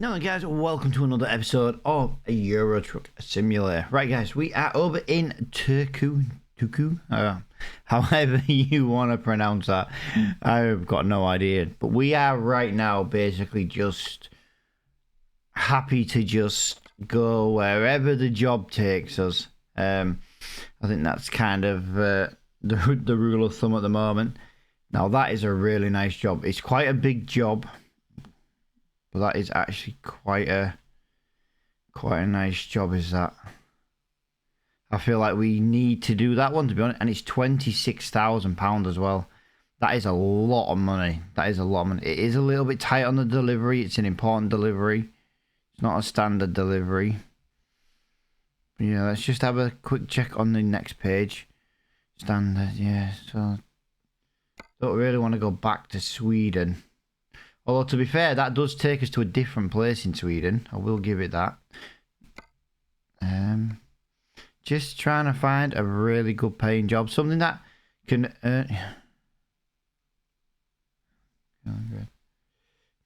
Now guys, welcome to another episode of a Euro Truck Simulator. Right guys, we are over in Turku, however you want to pronounce that. I've got no idea. But we are right now basically just happy to just go wherever the job takes us. I think that's kind of the rule of thumb at the moment. Now that is a really nice job. It's quite a big job. But that is actually quite a nice job, is that? I feel like we need to do that one, to be honest. And it's £26,000 as well. That is a lot of money. That is a lot of money. It is a little bit tight on the delivery. It's an important delivery. It's not a standard delivery. But yeah, let's just have a quick check on the next page. Standard, yeah. So, don't really want to go back to Sweden. Although, to be fair, that does take us to a different place in Sweden. I will give it that. Just trying to find a really good paying job. Something that can earn...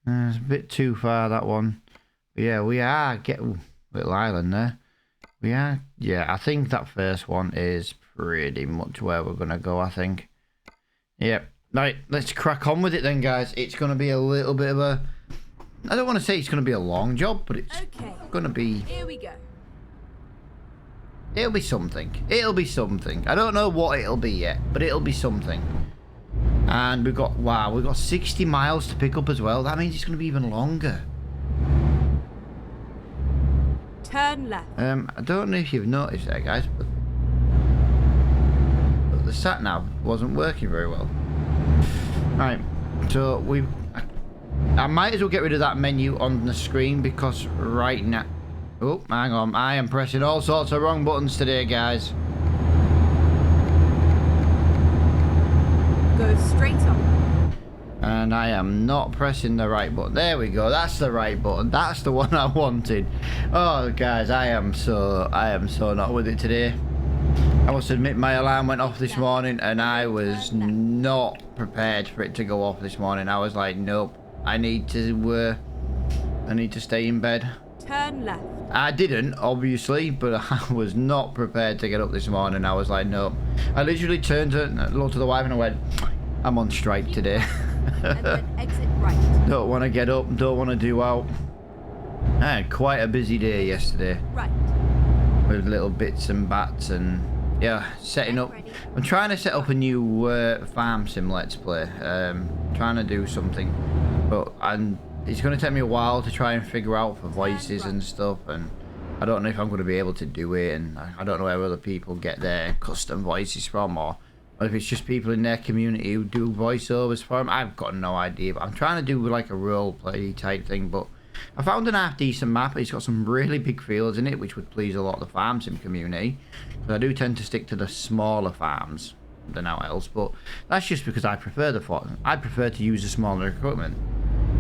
It's a bit too far, that one. But yeah, we are getting... Little island there. We are... Yeah, I think that first one is pretty much where we're going to go, I think. Yep. Right, let's crack on with it then, guys. It's going to be a little bit of a... I don't want to say it's going to be a long job, but it's going to be... Here we go. It'll be something. It'll be something. I don't know what it'll be yet, but it'll be something. And we've got... Wow, we've got 60 miles to pick up as well. That means it's going to be even longer. Turn left. I don't know if you've noticed that, guys, but the sat-nav wasn't working very well. Right, so I might as well get rid of that menu on the screen because right now... Oh, hang on. I am pressing all sorts of wrong buttons today, guys. Go straight on. And I am not pressing the right button. There we go. That's the right button. That's the one I wanted. Oh, guys, I am so not with it today. I must admit my alarm went off this morning and I was not prepared for it to go off this morning. I was like, nope, I need to stay in bed. Turn left. I didn't, obviously, but I was not prepared to get up this morning. I was like, nope. I literally turned to looked to the wife and I went, I'm on strike today. And then exit right. Don't want to get up, don't want to do out. I had quite a busy day yesterday. Right. With little bits and bats and... Yeah, setting up. I'm trying to set up a new farm sim let's play. Trying to do something, but it's going to take me a while to try and figure out for voices and stuff, and I don't know if I'm going to be able to do it, and I don't know where other people get their custom voices from, or if it's just people in their community who do voiceovers for them. I've got no idea, but I'm trying to do like a role play type thing, but I found an half decent map. It's got some really big fields in it, which would please a lot of the farm sim community. So I do tend to stick to the smaller farms than out else, but that's just because I prefer to use the smaller equipment.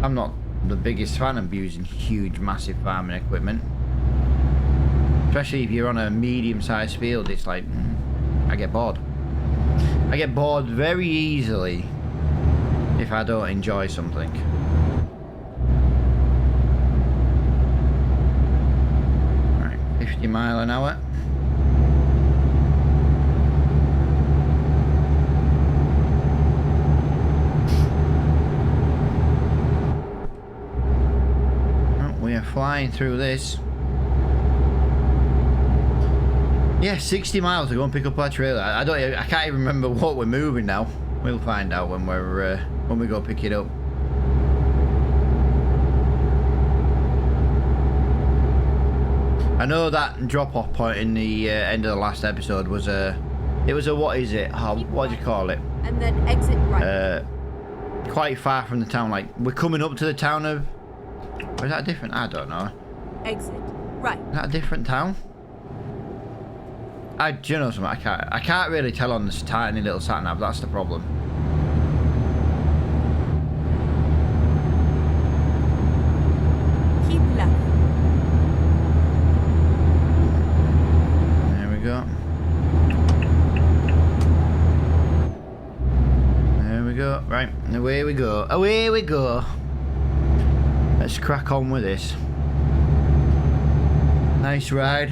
I'm not the biggest fan of using huge, massive farming equipment, especially if you're on a medium-sized field. It's like I get bored. I get bored very easily if I don't enjoy something. 50 mile an hour. Oh, we are flying through this. Yeah, 60 miles to go and pick up our trailer. I can't even remember what we're moving now. We'll find out when we go pick it up. I know that drop-off point in the end of the last episode was what is it? What do you call it? And then exit right. Quite far from the town. Like we're coming up to the town of. Or is that different? I don't know. Exit right. Is that a different town? Do you know something? I can't really tell on this tiny little sat nav. That's the problem. Keep left. There we go. Right, away we go. Away we go. Let's crack on with this. Nice ride.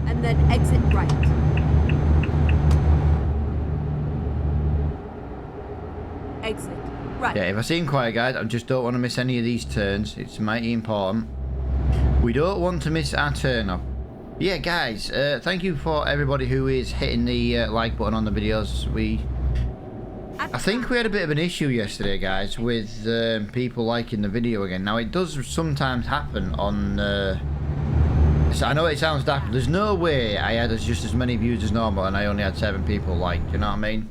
And then exit right. Exit right. Yeah, if I seem quiet, guys, I just don't want to miss any of these turns. It's mighty important. We don't want to miss our turn up. Yeah, guys, thank you for everybody who is hitting the like button on the videos. I think we had a bit of an issue yesterday, guys, with people liking the video again. Now, it does sometimes happen on... so I know it sounds daft. There's no way I had just as many views as normal and I only had 7 people like, you know what I mean?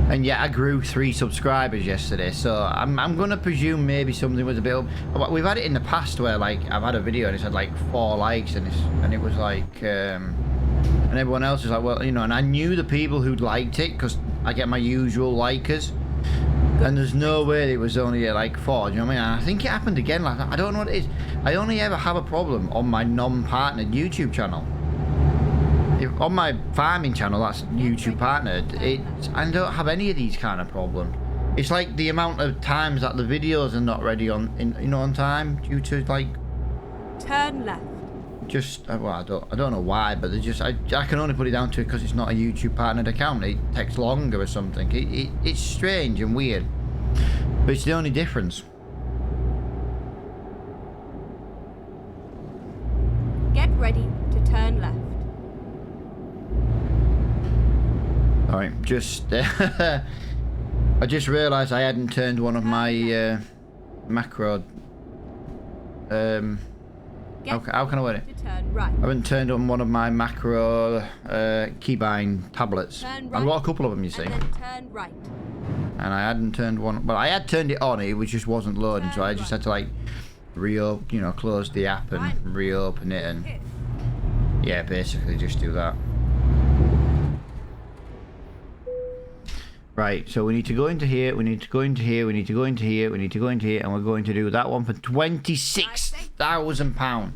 And yet I grew 3 subscribers yesterday, so I'm gonna presume maybe something was a bit up. We've had it in the past where, like, I've had a video and it's had like 4 likes and it was like and everyone else is like, well, you know, and I knew the people who'd liked it because I get my usual likers, and there's no way it was only like 4, you know what I mean? And I think it happened again. Like, I don't know what it is. I only ever have a problem on my non-partnered YouTube channel. On my farming channel, that's YouTube partnered, I don't have any of these kind of problems. It's like the amount of times that the videos are not ready on time due to, like, turn left. Just well, I don't know why, but I can only put it down to it because it's not a YouTube partnered account. It takes longer or something. It's strange and weird, but it's the only difference. Get ready to turn left. Alright, just I just realised I hadn't turned one of my macro how can I word it? Right. I haven't turned on one of my macro keybind tablets. Right. I've got a couple of them, you see. And then turn right. And I hadn't turned one. Well, I had turned it on. It just wasn't loading, so I just had to like close the app and reopen it, and yeah, basically just do that. Right, so we need to go into here, we need to go into here, we need to go into here, we need to go into here, and we're going to do that one for £26,000.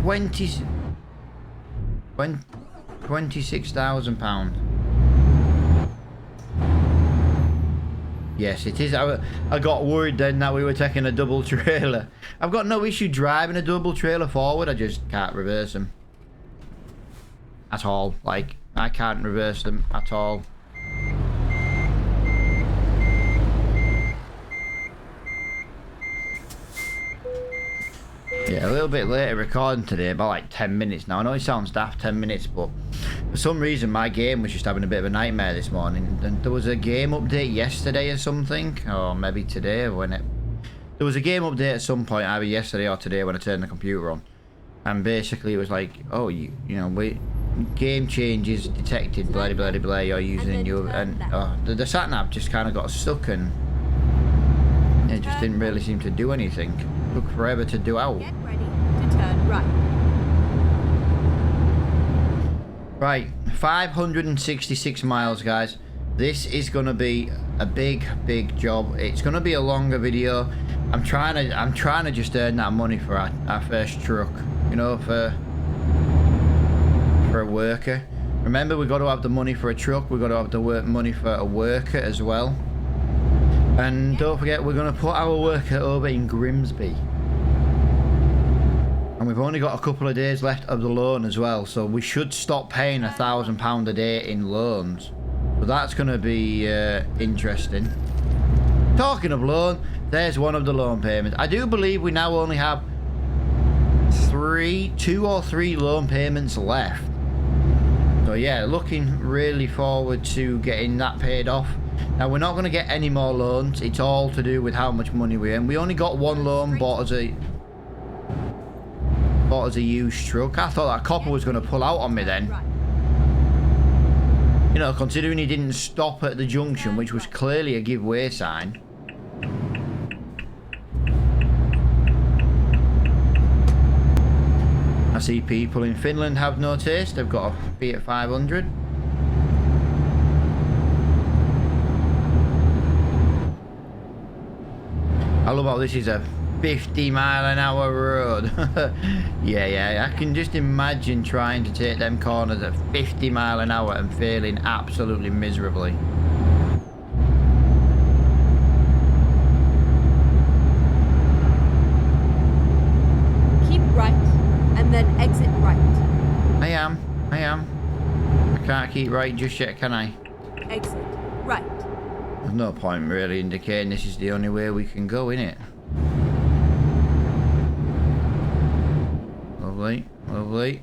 £26,000. Yes, it is. I got worried then that we were taking a double trailer. I've got no issue driving a double trailer forward, I just can't reverse them. At all. Like, I can't reverse them at all. Yeah, a little bit later recording today, about like 10 minutes now. I know it sounds daft, 10 minutes, but for some reason my game was just having a bit of a nightmare this morning. And there was a game update yesterday or something, or maybe today when it... There was a game update at some point, either yesterday or today when I turned the computer on. And basically it was like, oh, game changes detected, blah, blah, blah, blah, you're using your... And the sat-nav just kind of got stuck and it just didn't really seem to do anything. Took forever to do out. Get ready to turn right. Right, 566 miles, guys. This is gonna be a big job. It's gonna be a longer video. I'm trying to just earn that money for our first truck. You know, for a worker. Remember, we got to have the money for a truck. We got to have the money for a worker as well. And don't forget, we're going to put our worker over in Grimsby. And we've only got a couple of days left of the loan as well, so we should stop paying £1,000 a day in loans. So that's going to be interesting. Talking of loan, there's one of the loan payments. I do believe we now only have 2 or 3 loan payments left. So yeah, looking really forward to getting that paid off. Now, we're not going to get any more loans. It's all to do with how much money we earn. We only got one loan bought as a used truck. I thought that copper was going to pull out on me then. You know, considering he didn't stop at the junction, which was clearly a give way sign. I see people in Finland have no taste. They've got a Fiat 500. I love how this is a 50-mile-an-hour road. yeah, I can just imagine trying to take them corners at 50 miles an hour and failing absolutely miserably. Keep right, and then exit right. Can't keep right just yet, can I? Exit right. There's no point really indicating this is the only way we can go, innit? Lovely, lovely.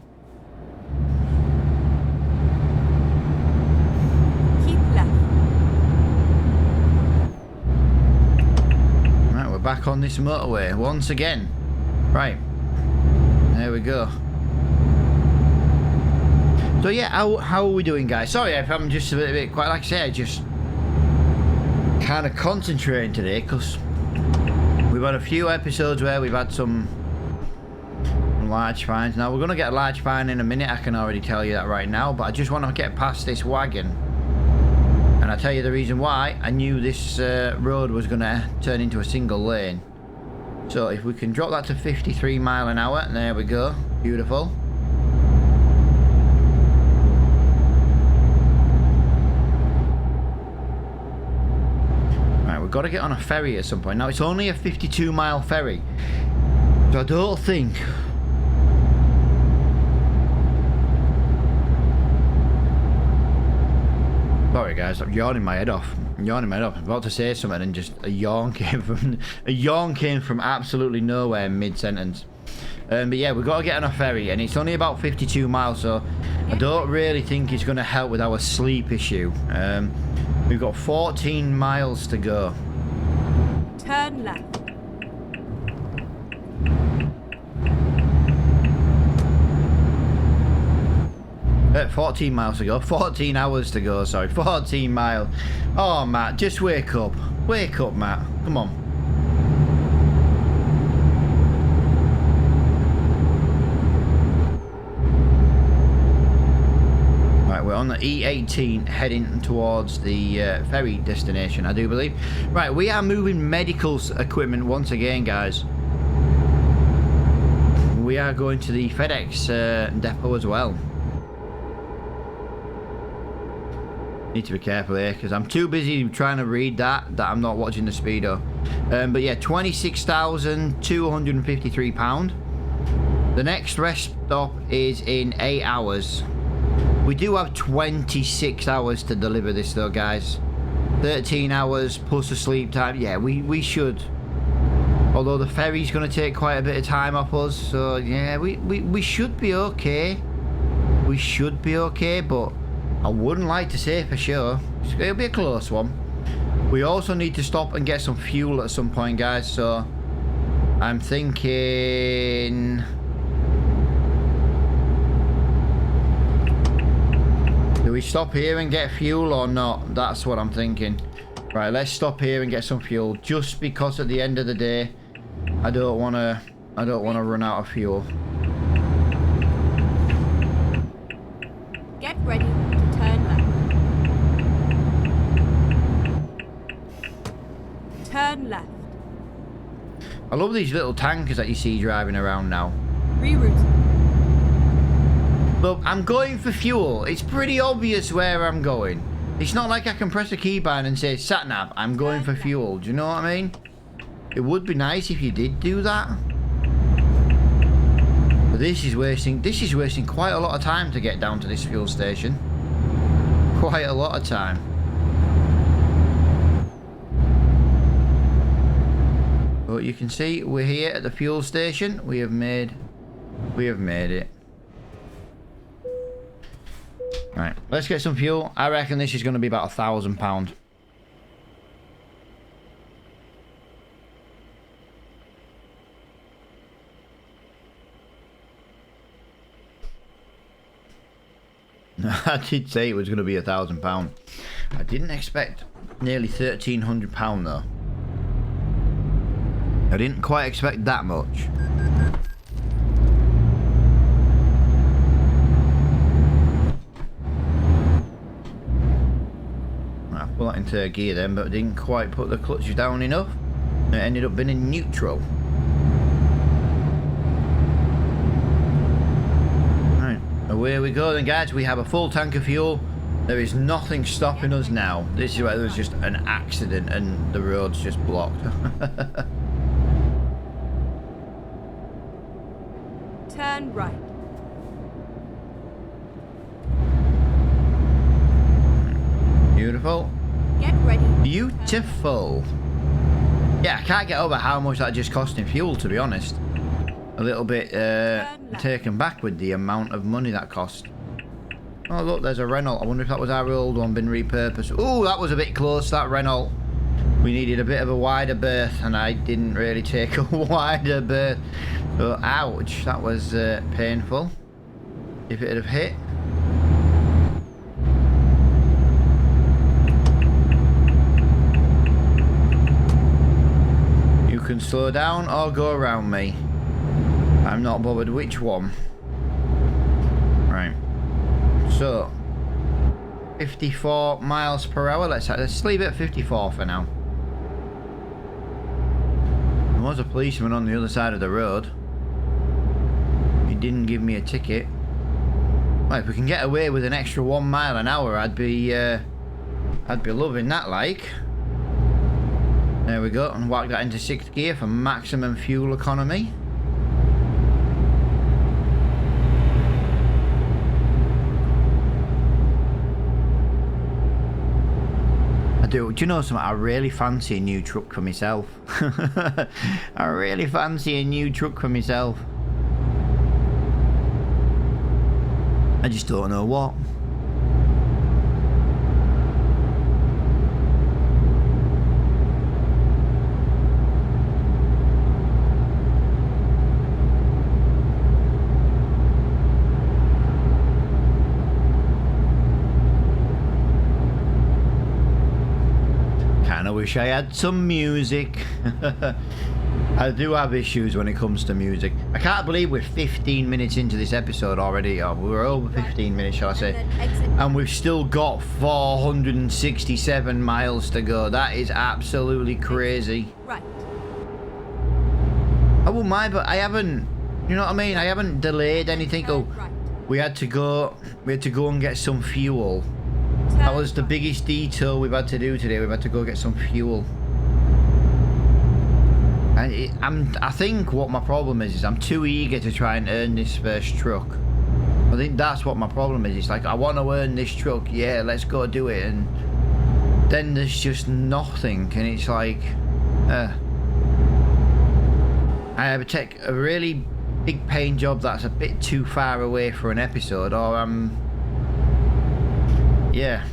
Keep left. Right, we're back on this motorway once again. Right, there we go. So yeah, how are we doing, guys? Sorry if I'm just a bit quite, like I say, just kind of concentrating today because we've had a few episodes where we've had some large finds. Now we're going to get a large find in a minute, I can already tell you that right now, but I just want to get past this wagon. And I'll tell you the reason why. I knew this road was going to turn into a single lane. So if we can drop that to 53 mile an hour, there we go, beautiful. Right, we've got to get on a ferry at some point. Now it's only a 52-mile ferry, so I don't think... Sorry guys, I'm yawning my head off. I'm about to say something and just a yawn came from absolutely nowhere mid-sentence. But yeah, we've got to get on a ferry and it's only about 52 miles, so I don't really think it's going to help with our sleep issue. We've got 14 miles to go. Turn left. 14 miles to go. 14 hours to go, sorry. 14 miles. Oh, Matt, just wake up. Wake up, Matt. Come on. Right, we're on the E18 heading towards the ferry destination, I do believe. Right, we are moving medical equipment once again, guys. We are going to the FedEx depot as well. Need to be careful here because I'm too busy trying to read that I'm not watching the speedo. But yeah, £26,253. The next rest stop is in 8 hours. We do have 26 hours to deliver this though, guys. 13 hours plus a sleep time. Yeah, we should. Although the ferry's going to take quite a bit of time off us, so yeah, we should be okay. We should be okay, but I wouldn't like to say for sure. It'll be a close one. We also need to stop and get some fuel at some point, guys, so I'm thinking... Do we stop here and get fuel or not? That's what I'm thinking. Right, let's stop here and get some fuel, just because at the end of the day, I don't want to run out of fuel. Get ready to turn left. Turn left. I love these little tankers that you see driving around now. Rerouting. Look, I'm going for fuel. It's pretty obvious where I'm going. It's not like I can press a keybind and say, sat nav, I'm going for fuel. Do you know what I mean? It would be nice if you did do that. But this is wasting quite a lot of time to get down to this fuel station. Quite a lot of time. But you can see we're here at the fuel station. We have made it. Right, let's get some fuel. I reckon this is going to be about £1,000. I did say it was going to be £1,000. I didn't expect nearly £1,300 though. I didn't quite expect that much. I put that into gear then, but didn't quite put the clutches down enough. It ended up being in neutral. Right, away we go then, guys. We have a full tank of fuel. There is nothing stopping us now. This is where there was just an accident and the road's just blocked. Turn right. beautiful. Get ready. Beautiful. Yeah, I can't get over how much that just cost in fuel, to be honest. A little bit taken back with the amount of money that cost. Oh, look, there's a Renault. I wonder if that was our old one been repurposed. Oh, that was a bit close, that Renault. We needed a bit of a wider berth, and I didn't really take a wider berth. So, ouch, that was painful. If it had have hit. You can slow down or go around me. I'm not bothered which one. Right. So, 54 miles per hour. Let's leave it at 54 for now. There was a policeman on the other side of the road. He didn't give me a ticket. Well, if we can get away with an extra 1 mile an hour, I'd be loving that, like. There we go, and whack that into 6th gear for maximum fuel economy. Do you know something? I really fancy a new truck for myself. I really fancy a new truck for myself. I just don't know what. I wish I had some music. I do have issues when it comes to music. I can't believe we're 15 minutes into this episode already. Oh, we're over 15 minutes, shall I say. And we've still got 467 miles to go. That is absolutely crazy. Right. I wouldn't mind, but I haven't, you know what I mean? I haven't delayed anything. Oh, we had to go and get some fuel. That was the biggest detour we've had to do today. We've had to go get some fuel. I think what my problem is I'm too eager to try and earn this first truck. I think that's what my problem is. It's like, I want to earn this truck. Yeah, let's go do it. And then there's just nothing. And it's like, I either take a really big paying job that's a bit too far away for an episode, or yeah.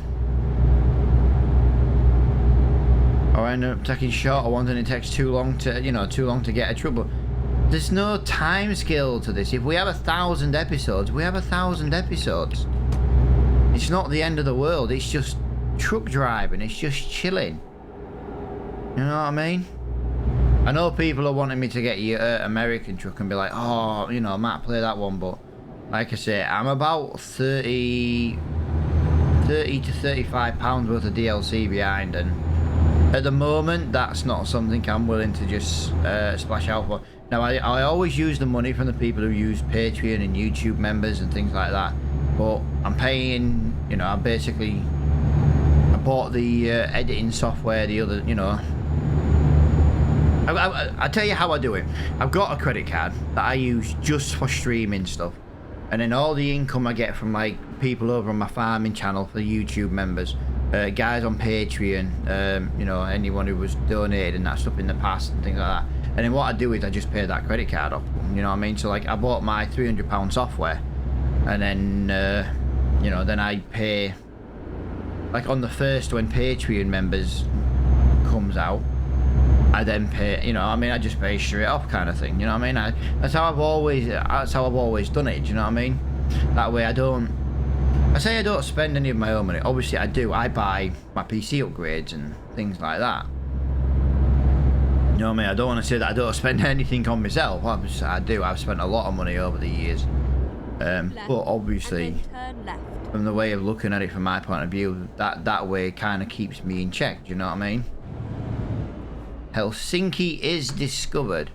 Or I end up taking shorter ones and it takes too long to, too long to get a truck. But there's no time scale to this. If we have 1,000 episodes, we have 1,000 episodes. It's not the end of the world. It's just truck driving. It's just chilling. You know what I mean? I know people are wanting me to get you an American truck and be like, oh, Matt, play that one. But like I say, I'm about 30 to 35 pounds worth of DLC behind, and at the moment that's not something I'm willing to just splash out for. Now I always use the money from the people who use Patreon and YouTube members and things like that, but I'm paying, I bought the editing software, the other, I tell you how I do it. I've got a credit card that I use just for streaming stuff. And then all the income I get from like people over on my farming channel for YouTube members, guys on Patreon, anyone who was donated and that stuff in the past and things like that. And then what I do is I just pay that credit card off. You know what I mean? So like I bought my £300 software, and then then I pay like on the first when Patreon members comes out. I then pay, I just pay straight off kind of thing, you know what I mean? That's how I've always done it, do you know what I mean? That way I don't spend any of my own money. Obviously I do, I buy my PC upgrades and things like that. You know what I mean? I don't want to say that I don't spend anything on myself. Obviously I do, I've spent a lot of money over the years. But obviously, from the way of looking at it from my point of view, that way kind of keeps me in check, do you know what I mean? Helsinki is discovered.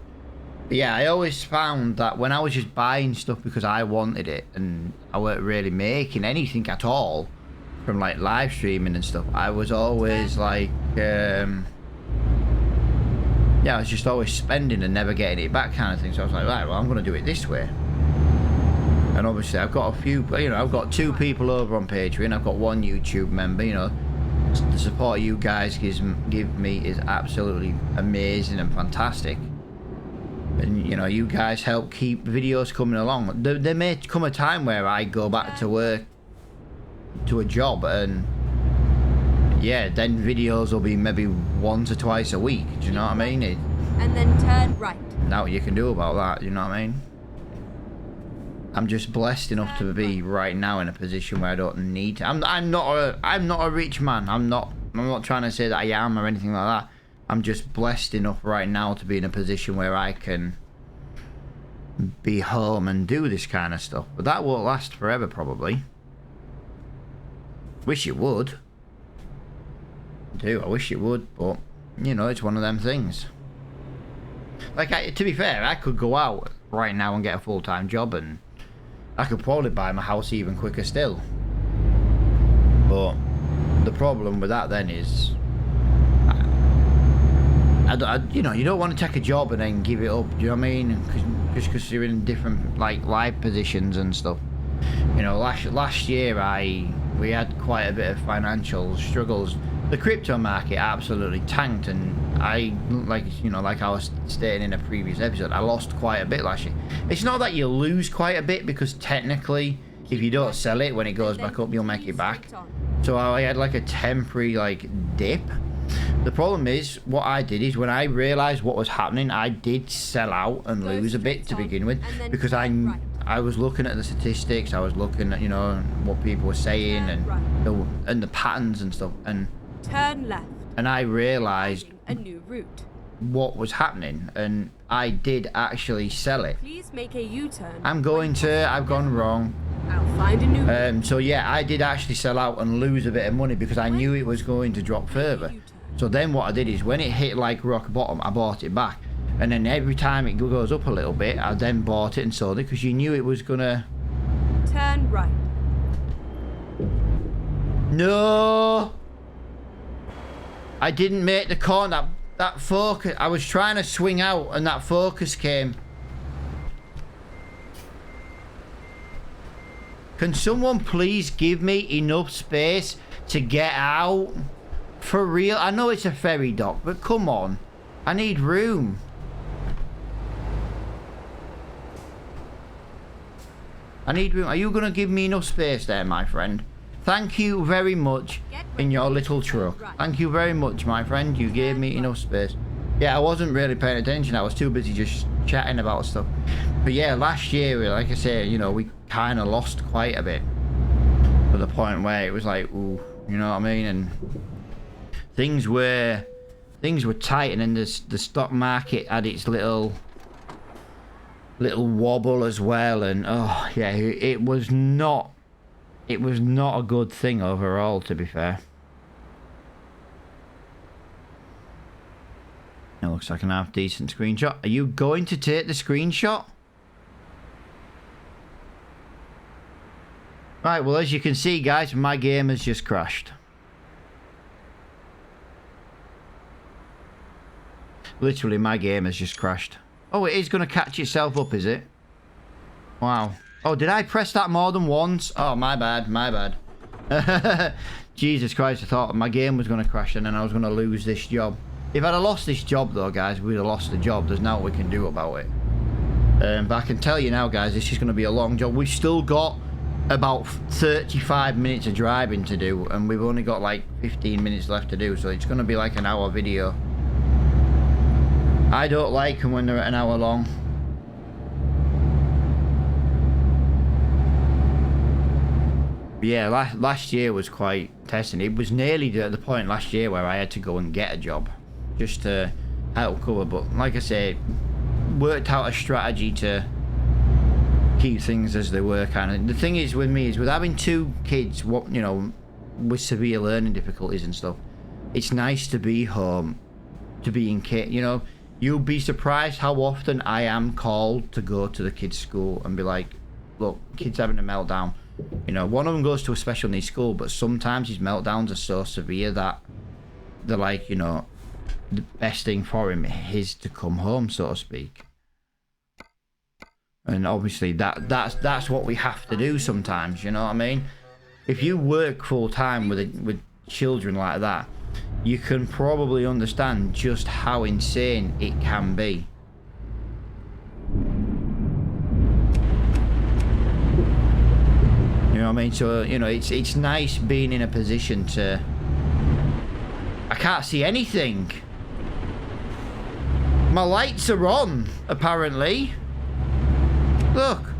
But yeah, I always found that when I was just buying stuff because I wanted it and I weren't really making anything at all from like live streaming and stuff, I was always like, I was just always spending and never getting it back kind of thing. So I was like, right, well, I'm going to do it this way. And obviously I've got a few, I've got 2 people over on Patreon. I've got 1 YouTube member, The support you guys give me is absolutely amazing and fantastic. And you know, you guys help keep videos coming along. There may come a time where I go back to work, to a job, and yeah, then videos will be maybe once or twice a week. Do you know what I mean? And then turn right. Now what you can do about that, you know what I mean? I'm just blessed enough to be right now in a position where I don't need to. I'm not a rich man. I'm not trying to say that I am or anything like that. I'm just blessed enough right now to be in a position where I can be home and do this kind of stuff. But that won't last forever, probably. Wish it would. I do. I wish it would, but you know, it's one of them things. Like, to be fair, I could go out right now and get a full-time job, and I could probably buy my house even quicker still. But the problem with that then is, you know, you don't want to take a job and then give it up. Do you know what I mean? Just because you're in different like life positions and stuff. You know, last year we had quite a bit of financial struggles. The crypto market absolutely tanked, and I was stating in a previous episode, I lost quite a bit last year. It's not that you lose quite a bit, because technically, if you don't sell it when it goes back up, you'll make it back. So I had like a temporary like dip. The problem is, what I did is, when I realized what was happening, I did sell out and lose a bit to begin with, because I was looking at the statistics, I was looking at, you know, what people were saying, and the patterns and stuff, and turn left. And I realized a new route. What was happening, and I did actually sell it. Please make a U-turn. I've gone wrong. I'll find a new route. So yeah, I did actually sell out and lose a bit of money because I knew it was going to drop further. So then what I did is, when it hit like rock bottom, I bought it back. And then every time it goes up a little bit, I then bought it and sold it, because you knew it was gonna... Turn right. No! I didn't make the corner. That focus... I was trying to swing out and that focus came. Can someone please give me enough space to get out? For real? I know it's a ferry dock, but come on. I need room. I need room. Are you going to give me enough space there, my friend? Thank you very much in your little truck. Thank you very much, my friend. You gave me enough space. Yeah, I wasn't really paying attention. I was too busy just chatting about stuff. But yeah, last year, like I said, you know, we kind of lost quite a bit. To the point where it was like, ooh, you know what I mean? And things were tight, and then the stock market had its little wobble as well, and oh yeah, it was not a good thing overall, to be fair. It looks like an half decent screenshot. Are you going to take the screenshot? Right, well, as you can see, guys, my game has just crashed. Literally, my game has just crashed. Oh, it is going to catch itself up, is it? Wow. Oh, did I press that more than once? Oh, my bad, my bad. Jesus Christ, I thought my game was going to crash and then I was going to lose this job. If I'd have lost this job, though, guys, we'd have lost the job. There's nothing we can do about it. But I can tell you now, guys, this is going to be a long job. We've still got about 35 minutes of driving to do, and we've only got like 15 minutes left to do, so it's going to be like an hour video. I don't like them when they're at an hour long. But yeah, last year was quite testing. It was nearly at the point last year where I had to go and get a job just to help cover. But like I said, worked out a strategy to keep things as they were, kind of. The thing is with me is with having two kids, you know, with severe learning difficulties and stuff, it's nice to be home, to be in kit, you know. You'll be surprised how often I am called to go to the kids' school and be like, look, kid's having a meltdown. You know, one of them goes to a special needs school, but sometimes his meltdowns are so severe that they're like, you know, the best thing for him is to come home, so to speak. And obviously that's what we have to do sometimes, you know what I mean? If you work full time with children like that, you can probably understand just how insane it can be. You know what I mean? So, you know, it's nice being in a position to... I can't see anything. My lights are on, apparently. Look.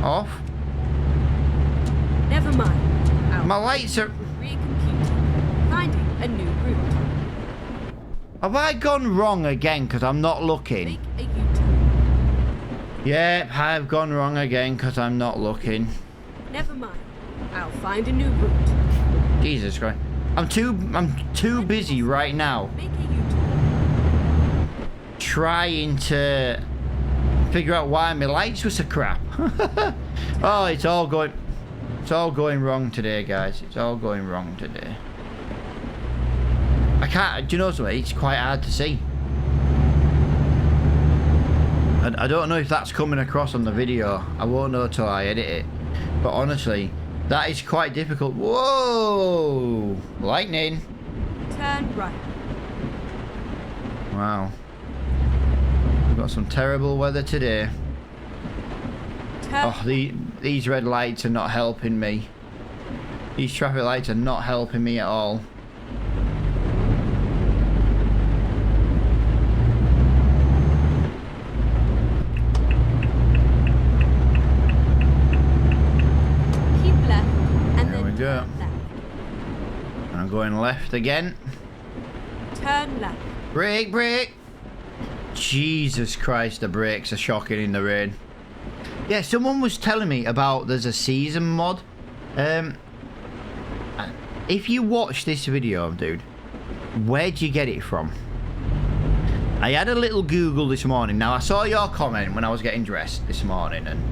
Off. Never mind. My lights are... Recomputing. Finding a new route. Have I gone wrong again because I'm not looking? Make a U-turn. Yep, I've gone wrong again because I'm not looking. Never mind. I'll find a new route. Jesus Christ. I'm too busy right now Make a U-turn. trying to figure out why my lights were so crap. Oh, it's all going wrong today, guys. It's all going wrong today. I can't, do you know something? It's quite hard to see. I don't know if that's coming across on the video. I won't know till I edit it. But honestly, that is quite difficult. Whoa! Lightning. Turn right. Wow. We've got some terrible weather today. Turn. Oh, these red lights are not helping me. These traffic lights are not helping me at all. Keep left and There then we go. turn left. I'm going left again. Turn left. Brake, brake. Jesus Christ, the brakes are shocking in the rain. Yeah, someone was telling me about there's a season mod. If you watch this video, dude, where'd you get it from? I had a little Google this morning. Now, I saw your comment when I was getting dressed this morning and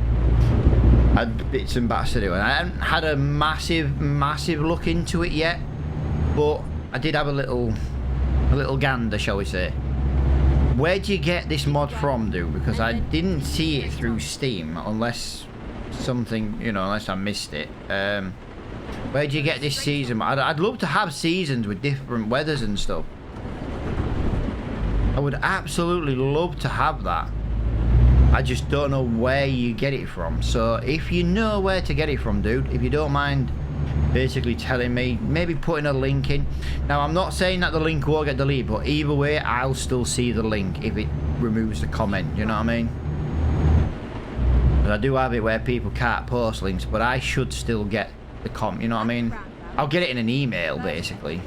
I had bits and bats to do. And I haven't had a massive look into it yet, but I did have a little gander, shall we say. Where'd you get this mod from, dude? Because I didn't see it through Steam, unless something, you know, unless I missed it. Where'd you get this season? I'd love to have seasons with different weathers and stuff. I would absolutely love to have that. I just don't know where you get it from. So if you know where to get it from, dude, if you don't mind basically telling me, maybe putting a link in. Now, I'm not saying that the link won't get deleted, but either way, I'll still see the link if it removes the comment, you know what I mean? But I do have it where people can't post links, but I should still get the comment, you know what I mean? I'll get it in an email, basically.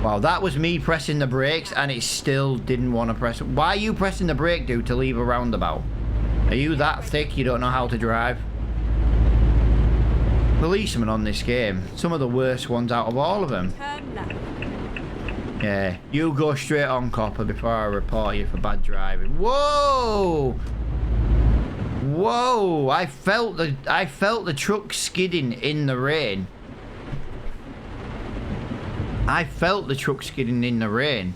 Wow, that was me pressing the brakes, and it still didn't want to press. Why are you pressing the brake, dude, to leave a roundabout? Are you that thick you don't know how to drive? Policemen on this game, some of the worst ones out of all of them. Turn left. Yeah, you go straight on, copper, before I report you for bad driving. Whoa! Whoa! I felt the truck skidding in the rain. I felt the truck skidding in the rain.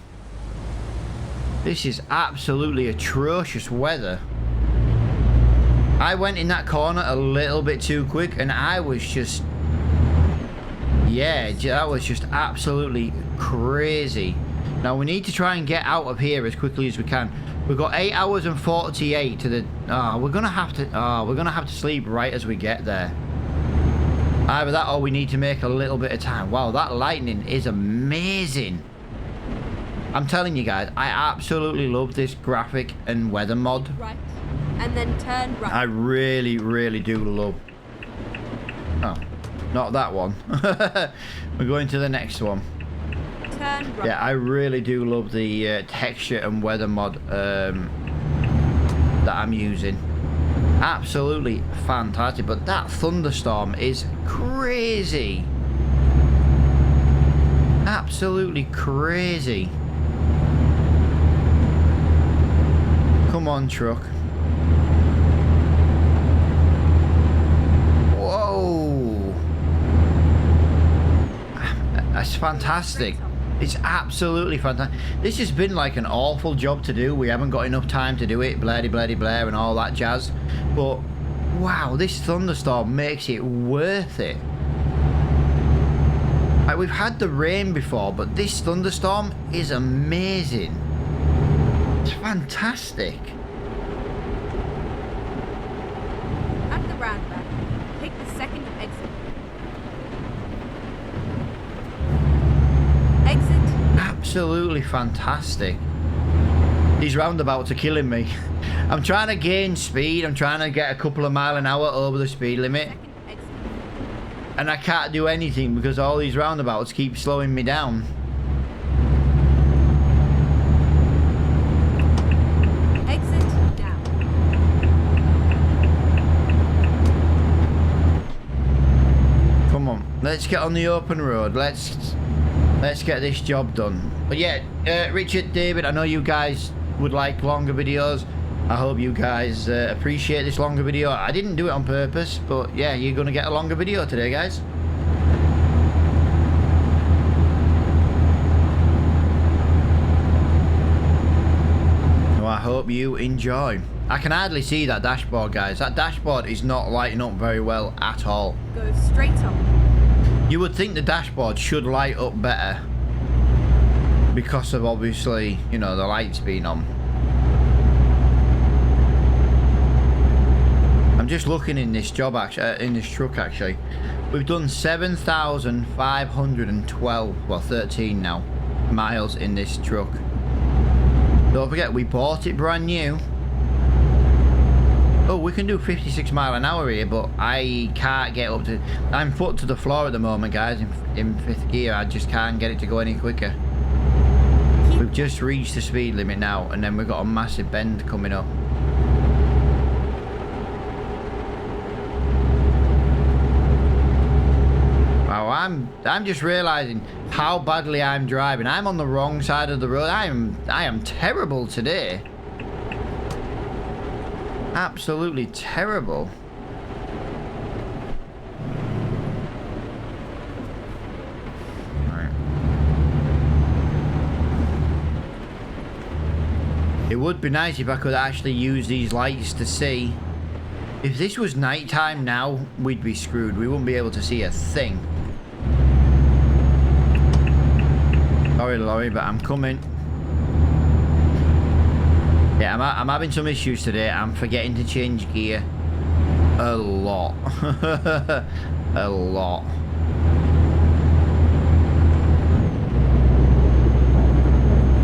This is absolutely atrocious weather. I went in that corner a little bit too quick and I was just... yeah, that was just absolutely crazy. Now we need to try and get out of here as quickly as we can. We've got 8 hours and 48 to the... we're gonna have to sleep right as we get there. Either that or we need to make a little bit of time. Wow, that lightning is amazing. I'm telling you guys, I absolutely love this graphic and weather mod. Right. And then turn right. I really, really do love... oh, not that one. We're going to the next one. Turn right. Yeah, I really do love the texture and weather mod that I'm using. Absolutely fantastic, but that thunderstorm is crazy. Absolutely crazy. Come on, truck. Whoa. That's fantastic. It's absolutely fantastic. This has been like an awful job to do. We haven't got enough time to do it. Blah, blah, blah, blah, and all that jazz. But, wow, this thunderstorm makes it worth it. Like, we've had the rain before, but this thunderstorm is amazing. It's fantastic. At the roundabout, take the second exit. Exit. Absolutely fantastic. These roundabouts are killing me. I'm trying to gain speed. I'm trying to get a couple of miles an hour over the speed limit. Second exit. And I can't do anything because all these roundabouts keep slowing me down. Exit now. Come on, let's get on the open road. Let's get this job done. But yeah, Richard, David, I know you guys would like longer videos. I hope you guys appreciate this longer video. I didn't do it on purpose, but yeah, you're gonna get a longer video today, guys. So I hope you enjoy. I can hardly see that dashboard, guys. That dashboard is not lighting up very well at all. Go straight up. You would think the dashboard should light up better because of, obviously, you know, the lights being on. I'm just looking in this job, actually, in this truck, actually. We've done 7,512, well, 13 now, miles in this truck. Don't forget, we bought it brand new. Oh, we can do 56 miles an hour here, but I can't get up to... I'm foot to the floor at the moment, guys, in 5th gear. I just can't get it to go any quicker. We've just reached the speed limit now, and then we've got a massive bend coming up. Wow, I'm just realizing how badly I'm driving. I'm on the wrong side of the road. I am terrible today. Absolutely terrible. Right. It would be nice if I could actually use these lights to see. If this was nighttime now, we'd be screwed. We wouldn't be able to see a thing. Sorry, Laurie, but I'm coming. Yeah, I'm having some issues today. I'm forgetting to change gear a lot. A lot.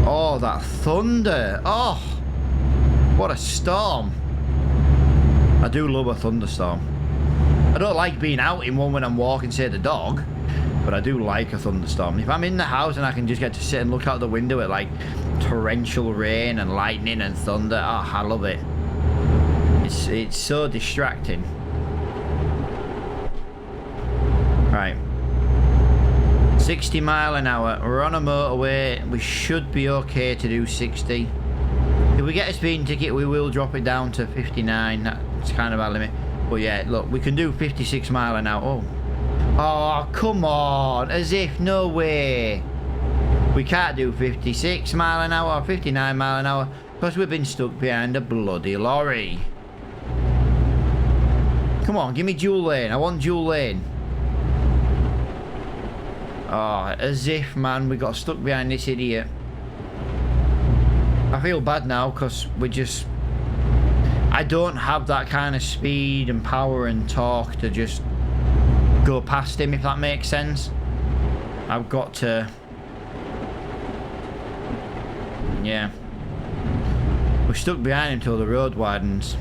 Oh, that thunder. Oh, what a storm. I do love a thunderstorm. I don't like being out in one when I'm walking, say, the dog, but I do like a thunderstorm. If I'm in the house and I can just get to sit and look out the window at, like, torrential rain and lightning and thunder, oh, I love it. It's so distracting. Right. 60 mile an hour. We're on a motorway. We should be okay to do 60. If we get a speeding ticket, we will drop it down to 59. That's kind of our limit. But yeah, look, we can do 56 mile an hour. Oh. Oh, come on. As if, no way. We can't do 56 mile an hour or 59 mile an hour because we've been stuck behind a bloody lorry. Come on, give me dual lane. I want dual lane. Oh, as if, man, we got stuck behind this idiot. I feel bad now because we just... I don't have that kind of speed and power and torque to just go past him, if that makes sense. I've got to... Yeah. We're stuck behind him till the road widens.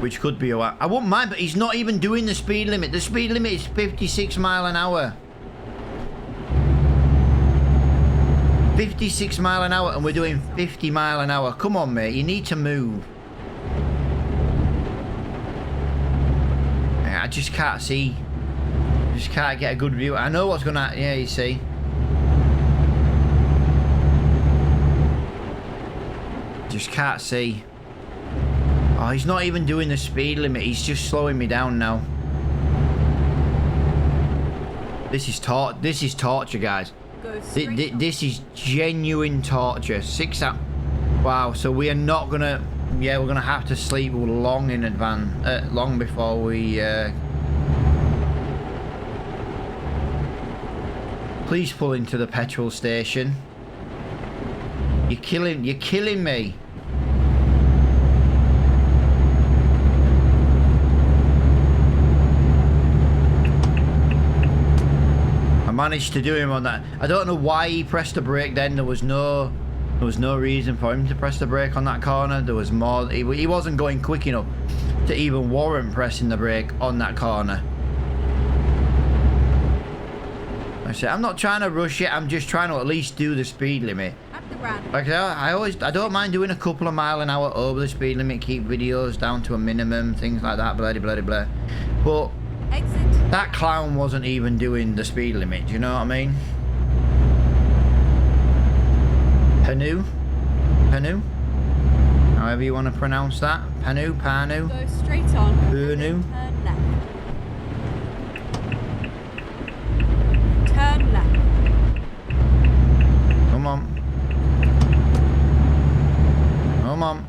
Which could be a while. I wouldn't mind, but he's not even doing the speed limit. The speed limit is 56 mile an hour. 56 mile an hour and we're doing 50 mile an hour. Come on, mate. You need to move. I just can't see. Just can't get a good view. I know what's going to... Yeah, you see. Just can't see. Oh, he's not even doing the speed limit. He's just slowing me down now. This is torture, guys. This is genuine torture. 6 hours. Wow, so we are not gonna... yeah, we're gonna have to sleep long in advance, long before we. Please pull into the petrol station. You're killing me. I managed to do him on that. I don't know why he pressed the brake then. There was no reason for him to press the brake on that corner. There was more. He wasn't going quick enough to even warrant pressing the brake on that corner. I said, I'm not trying to rush it. I'm just trying to at least do the speed limit. Like I don't mind doing a couple of mile an hour over the speed limit. Keep videos down to a minimum. Things like that. Blah blah blah. But exit. That clown wasn't even doing the speed limit. Do you know what I mean? Panu? However you want to pronounce that. Panu? Go straight on. Panu? Turn left. Come on. Come on.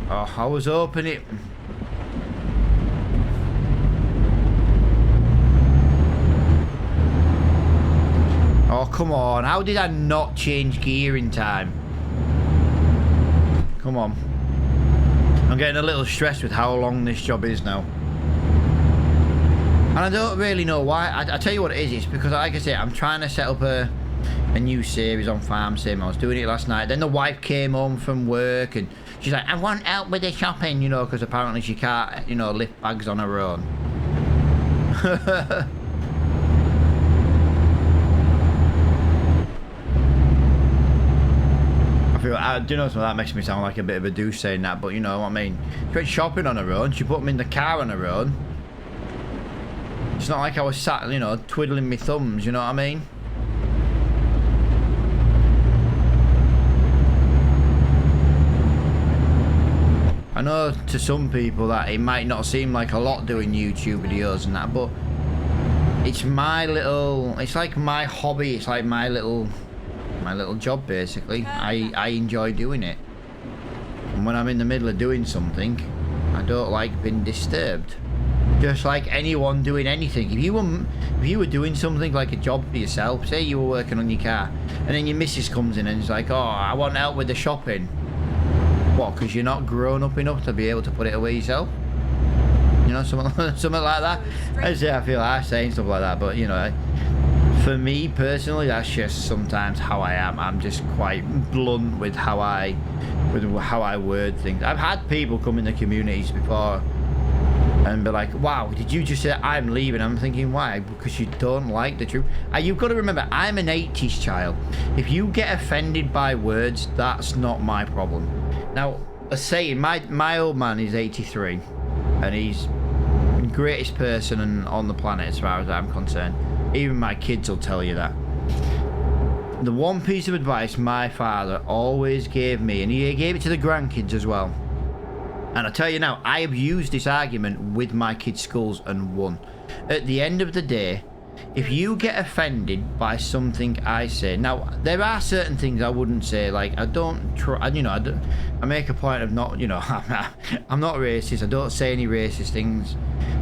Oh, I was hoping it. Oh, come on. How did I not change gear in time? Come on. I'm getting a little stressed with how long this job is now. And I don't really know why. I tell you what it is. It's because, like I say, I'm trying to set up a new series on Farm Sim. I was doing it last night. Then the wife came home from work and she's like, I want help with the shopping, you know, because apparently she can't, you know, lift bags on her own. Do you know something? That makes me sound like a bit of a douche saying that, but you know what I mean. She went shopping on her own. She put them in the car on her own. It's not like I was sat, you know, twiddling my thumbs, you know what I mean? I know to some people that it might not seem like a lot doing YouTube videos and that, but it's my little, it's like my hobby, it's like my little job basically. I enjoy doing it. And when I'm in the middle of doing something, I don't like being disturbed. Just like anyone doing anything. If you were doing something like a job for yourself, say you were working on your car, and then your missus comes in and is like, oh, I want help with the shopping. What, because you're not grown up enough to be able to put it away yourself? You know, something like that. I feel like saying stuff like that, but you know, for me personally, that's just sometimes how I am. I'm just quite blunt with how I word things. I've had people come in the communities before and be like, wow, did you just say I'm leaving? I'm thinking, why? Because you don't like the truth. You've got to remember, I'm an 80s child. If you get offended by words, that's not my problem. Now, a saying, my old man is 83, and he's the greatest person on the planet as far as I'm concerned. Even my kids will tell you that. The one piece of advice my father always gave me, and he gave it to the grandkids as well, and I tell you now, I have used this argument with my kids' schools and won. At the end of the day, if you get offended by something I say, now there are certain things I wouldn't say, like I don't try, you know, I make a point of not, you know, I'm not racist. I don't say any racist things.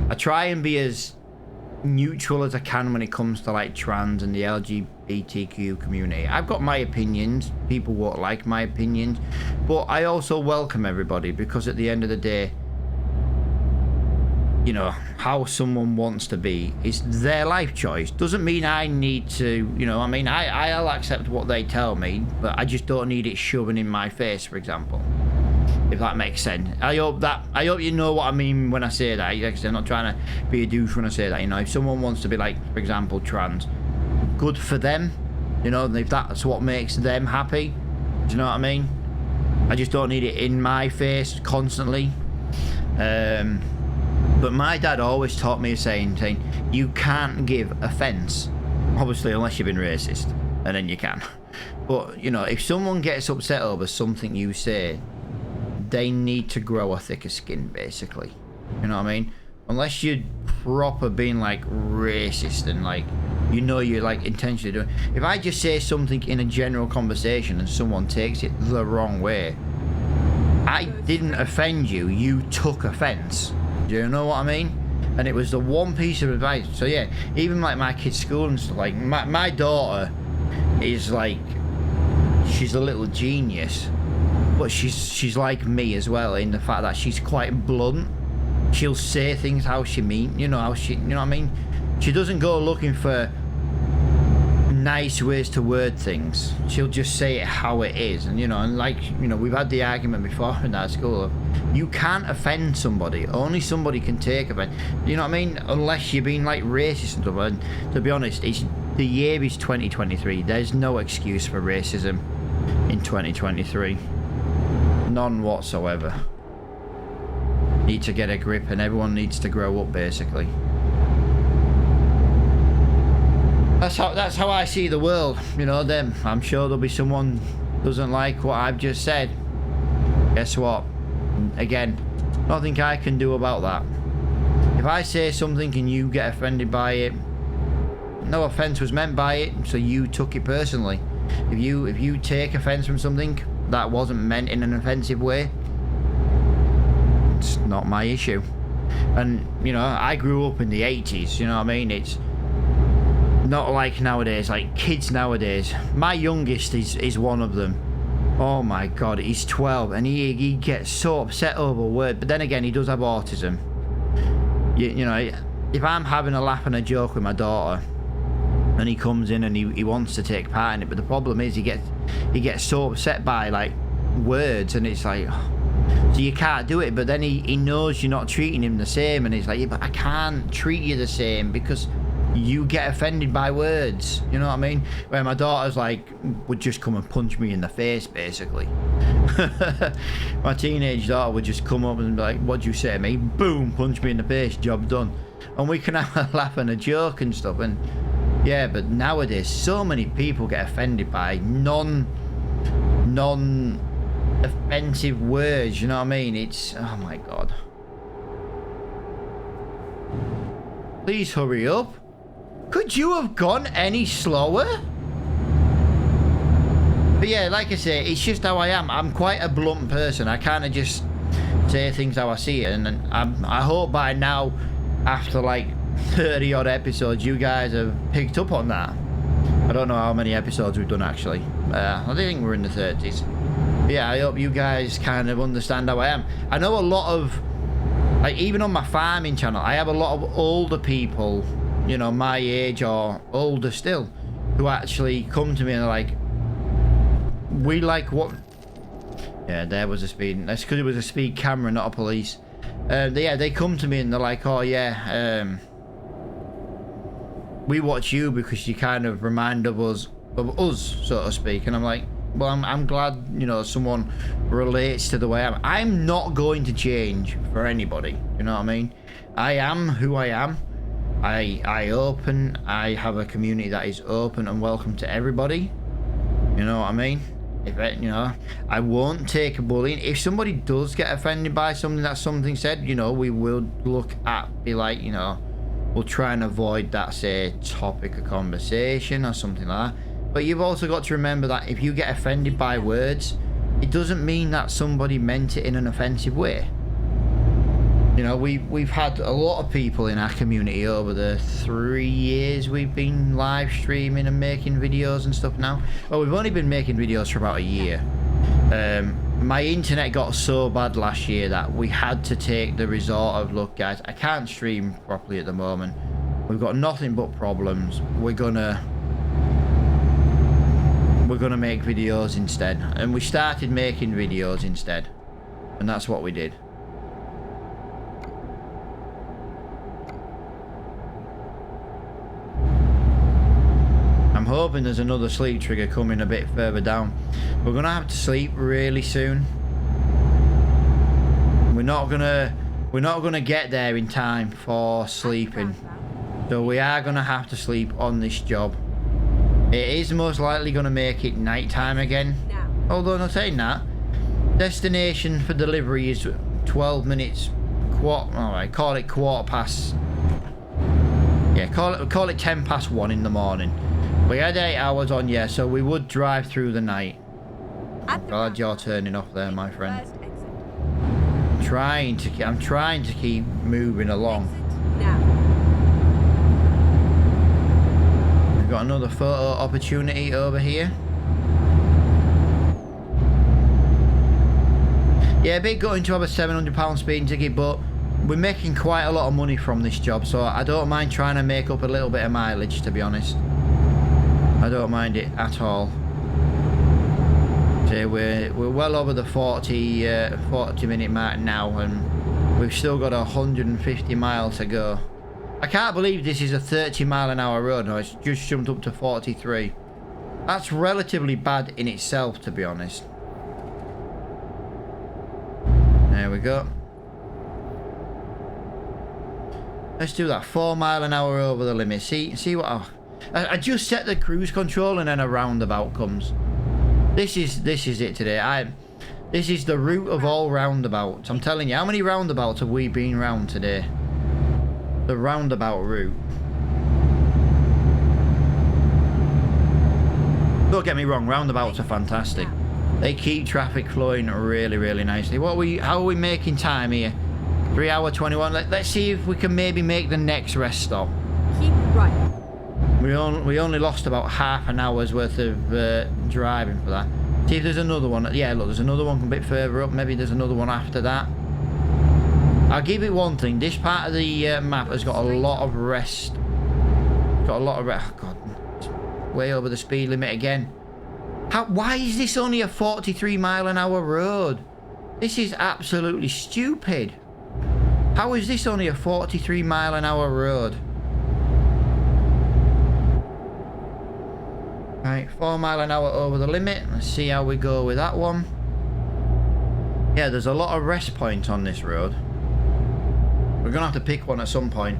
I try and be as neutral as I can when it comes to like trans and the LGBTQ community. I've got my opinions. People won't like my opinions, but I also welcome everybody, because at the end of the day, you know, how someone wants to be is their life choice. Doesn't mean I need to, you know, I mean, I'll accept what they tell me, but I just don't need it shoving in my face, for example. If that makes sense. I hope you know what I mean when I say that. Like I said, I'm not trying to be a douche when I say that, you know. If someone wants to be like, for example, trans, good for them, you know, if that's what makes them happy. Do you know what I mean? I just don't need it in my face constantly. But my dad always taught me a saying, you can't give offence, obviously, unless you've been racist, and then you can. But, you know, if someone gets upset over something you say, they need to grow a thicker skin, basically. You know what I mean? unless you're proper being like racist and like, you know, you're like intentionally doing. If I just say something in a general conversation and someone takes it the wrong way, I didn't offend you, you took offense. Do you know what I mean? And it was the one piece of advice. So yeah, even like my kids' school and stuff, like my daughter is like, she's a little genius, but she's like me as well in the fact that she's quite blunt. She'll say things how she mean, you know, how she, you know what I mean? She doesn't go looking for nice ways to word things. She'll just say it how it is. And you know, and like, you know, we've had the argument before in our school, you can't offend somebody, only somebody can take offense, you know what I mean, unless you're being like racist and stuff. And to be honest, it's the year is 2023. There's no excuse for racism in 2023, none whatsoever. Need to get a grip, and everyone needs to grow up, basically. That's how I see the world, you know. Them, I'm sure there'll be someone doesn't like what I've just said. Guess what? Again, nothing I can do about that. If I say something and you get offended by it, no offense was meant by it, so you took it personally. If you take offense from something that wasn't meant in an offensive way, it's not my issue. And you know, I grew up in the 80s, you know what I mean? It's not like nowadays, like kids nowadays. My youngest is one of them. Oh my god, he's 12 and he gets so upset over a word, but then again, he does have autism. You know, if I'm having a laugh and a joke with my daughter and he comes in and he wants to take part in it, but the problem is he gets so upset by like words, and it's like, so you can't do it. But then he knows you're not treating him the same, and he's like, yeah, but I can't treat you the same because you get offended by words, you know what I mean? Where my daughter's like, would just come and punch me in the face, basically. My teenage daughter would just come up and be like, what'd you say to me? Boom, punch me in the face, job done. And we can have a laugh and a joke and stuff. And yeah, but nowadays, so many people get offended by non-offensive words, you know what I mean? It's, oh my god. Please hurry up. Could you have gone any slower? But yeah, like I say, it's just how I am. I'm quite a blunt person. I kind of just say things how I see it. And I hope by now, after like 30 odd episodes, you guys have picked up on that. I don't know how many episodes we've done actually. I think we're in the 30s. But yeah, I hope you guys kind of understand how I am. I know a lot of, like, even on my farming channel, I have a lot of older people, you know, my age or older still, who actually come to me and are like, we like what... Yeah, there was a speed. That's because it was a speed camera, not a police. Yeah, they come to me and they're like, oh yeah, we watch you because you kind of remind of us, so to speak. And I'm like, well, I'm glad, you know, someone relates to the way I am. I'm not going to change for anybody, you know what I mean? I am who I am. I have a community that is open and welcome to everybody. You know what I mean? If it, you know, I won't take a bullying. If somebody does get offended by something that something said, you know, we will look at, be like, you know, we'll try and avoid that, say, topic of conversation or something like that. But you've also got to remember that if you get offended by words, it doesn't mean that somebody meant it in an offensive way. You know, we've had a lot of people in our community over the 3 years we've been live streaming and making videos and stuff now. Well, we've only been making videos for about a year. My internet got so bad last year that we had to take the resort of, look guys, I can't stream properly at the moment. We've got nothing but problems. We're gonna make videos instead. And we started making videos instead. And that's what we did. I'm hoping there's another sleep trigger coming a bit further down. We're gonna have to sleep really soon. We're not gonna get there in time for sleeping. So we are gonna have to sleep on this job. It is most likely gonna make it night time again. Although not saying that, destination for delivery is 12 minutes Alright, call it quarter past. Yeah, call it 10 past 1 in the morning. We had 8 hours on, yeah, so we would drive through the night. I'm glad you're turning off there, my friend. I'm trying to keep moving along. We've got another photo opportunity over here. Yeah, a bit gutting to have a £700 speeding ticket, but we're making quite a lot of money from this job, so I don't mind trying to make up a little bit of mileage, to be honest. I don't mind it at all. So we're well over the 40 minute mark now, and we've still got 150 miles to go. I can't believe this is a 30-mile-an-hour road now. It's just jumped up to 43. That's relatively bad in itself, to be honest. There we go. Let's do that 4 mile an hour over the limit. See what I just set the cruise control and then a roundabout comes. This is it today. This is the route of all roundabouts. I'm telling you, how many roundabouts have we been round today? The roundabout route. Don't get me wrong, roundabouts are fantastic. They keep traffic flowing really, really nicely. How are we making time here? 3 hour 21. Let's see if we can maybe make the next rest stop. Keep right. We only lost about half an hour's worth of driving for that. See if there's another one. Yeah, look, there's another one a bit further up. Maybe there's another one after that. I'll give it one thing. This part of the map has got a lot of rest. Got a lot of rest. Oh, God. It's way over the speed limit again. Why is this only a 43 mile an hour road? This is absolutely stupid. How is this only a 43 mile an hour road? Right, 4 mile an hour over the limit. Let's see how we go with that one. Yeah, there's a lot of rest points on this road. We're gonna have to pick one at some point.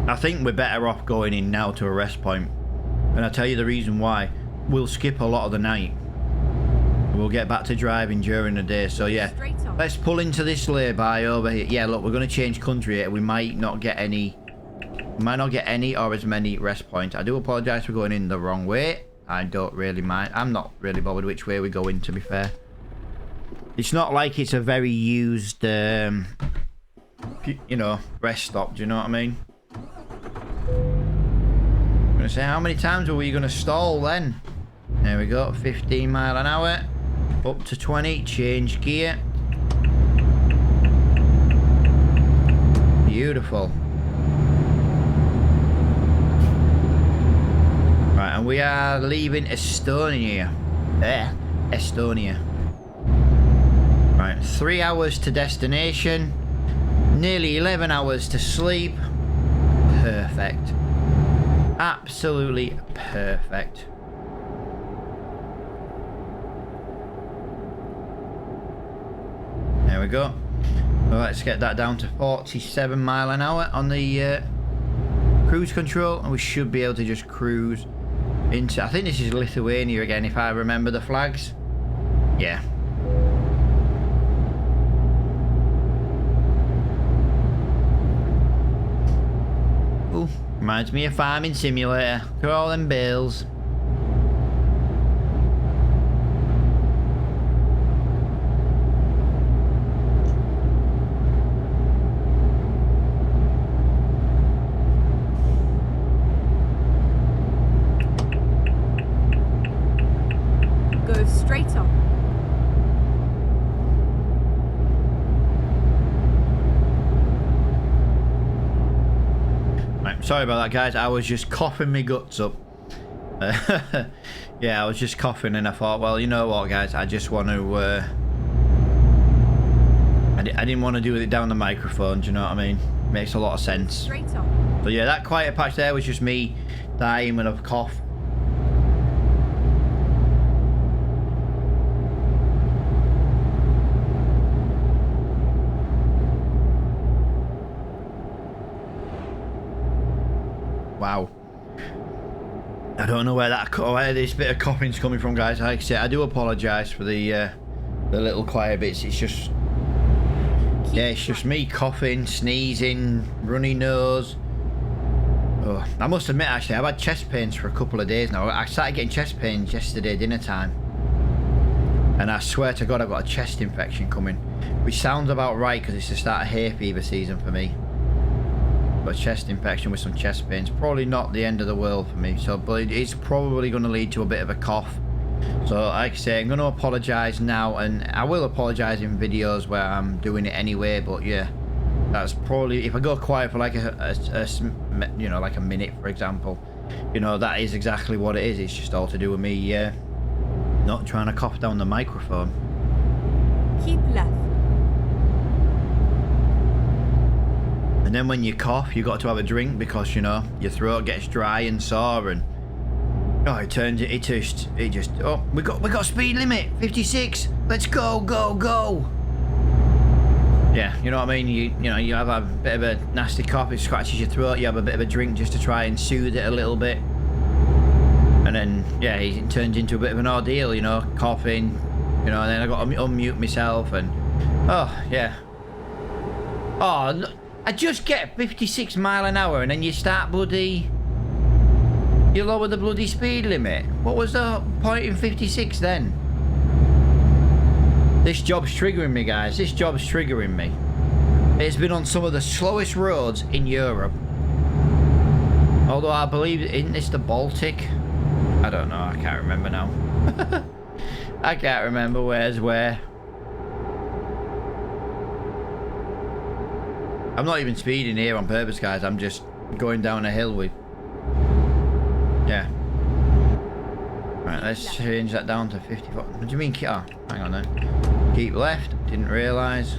I think we're better off going in now to a rest point. And I'll tell you the reason why. We'll skip a lot of the night. We'll get back to driving during the day. So yeah, let's pull into this lay-by over here. Yeah, look, we're going to change country here. We might not get any or as many rest points. I do apologise for going in the wrong way. I don't really mind. I'm not really bothered which way we go in, to be fair. It's not like it's a very used, you know, rest stop. Do you know what I mean? I'm going to say, how many times are we going to stall then? There we go, 15 mile an hour. Up to 20, change gear. Beautiful. Right, and we are leaving Estonia. Estonia. Right, 3 hours to destination. Nearly 11 hours to sleep. Perfect. Absolutely perfect. There we go. Well, let's get that down to 47 mile an hour on the cruise control, and we should be able to just cruise into, I think this is Lithuania again, if I remember the flags. Yeah. Ooh, reminds me of Farming Simulator. Look at all them bills. Sorry about that, guys. I was just coughing my guts up. Yeah, I was just coughing, and I thought, well, you know what, guys? I just want to... I didn't want to do it down the microphone, do you know what I mean? Makes a lot of sense. So yeah, that quiet patch there was just me dying with a cough. Wow. I don't know where this bit of coughing's coming from, guys. Like I say, I do apologise for the the little quiet bits. It's just, yeah, it's just me coughing, sneezing, runny nose. Oh, I must admit, actually, I've had chest pains for a couple of days now. I started getting chest pains yesterday dinner time, and I swear to God, I've got a chest infection coming, which sounds about right because it's the start of hay fever season for me. But chest infection with some chest pains, probably not the end of the world for me. So, but it's probably going to lead to a bit of a cough. So, like I say, I'm going to apologise now, and I will apologise in videos where I'm doing it anyway. But yeah, that's probably, if I go quiet for like you know, like a minute, for example, you know, that is exactly what it is. It's just all to do with me, not trying to cough down the microphone. Keep left. And then when you cough, you got to have a drink because, you know, your throat gets dry and sore, and oh, it just, oh, we got speed limit 56. Let's go. Yeah, you know what I mean? You know, you have a bit of a nasty cough, it scratches your throat, you have a bit of a drink just to try and soothe it a little bit. And then, yeah, it turns into a bit of an ordeal, you know, coughing, you know, and then I got to unmute myself, and, oh, yeah. Oh, I just get 56 mile an hour, and then you start bloody, you lower the bloody speed limit. What was the point in 56 then? This job's triggering me, guys. This job's triggering me. It's been on some of the slowest roads in Europe. Although I believe, isn't this the Baltic? I don't know. I can't remember now. I can't remember where's where. I'm not even speeding here on purpose, guys. I'm just going down a hill with... Yeah. Right, let's change that down to 54. What do you mean? Oh, hang on then. Keep left. Didn't realise.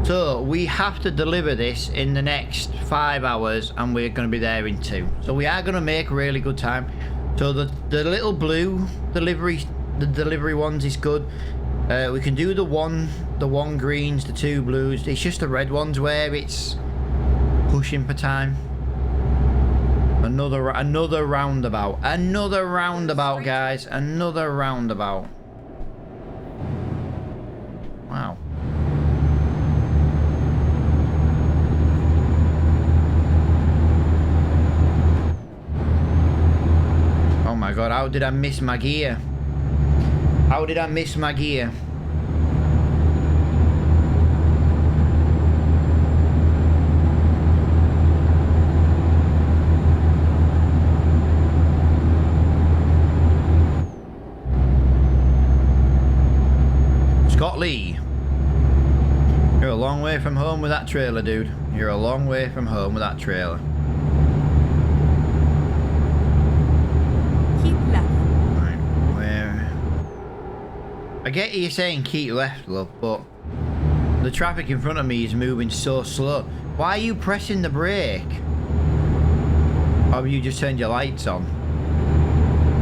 So, we have to deliver this in the next 5 hours, and we're going to be there in 2. So, we are going to make really good time. So, the little blue delivery ones is good. We can do the one greens, the 2 blues. It's just the red ones where it's pushing for time. Another roundabout. Another roundabout, guys. Another roundabout. Wow. Oh my God, how did I miss my gear? How did I miss my gear? Scott Lee, you're a long way from home with that trailer, dude. You're a long way from home with that trailer. Keep left. Right, where? I get you saying keep left, love, but the traffic in front of me is moving so slow. Why are you pressing the brake? Or have you just turned your lights on?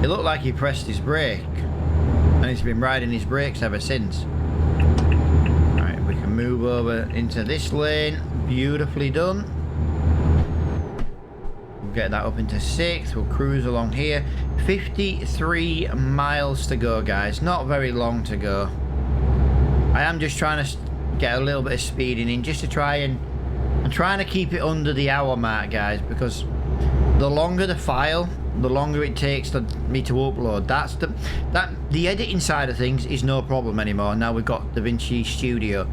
It looked like he pressed his brake, and he's been riding his brakes ever since. Move over into this lane. Beautifully done. We'll get that up into 6. We'll cruise along here. 53 miles to go, guys. Not very long to go. I am just trying to get a little bit of speeding in just to try and... I'm trying to keep it under the hour mark, guys, because the longer the file, the longer it takes me to upload. The editing side of things is no problem anymore. Now we've got DaVinci Studio.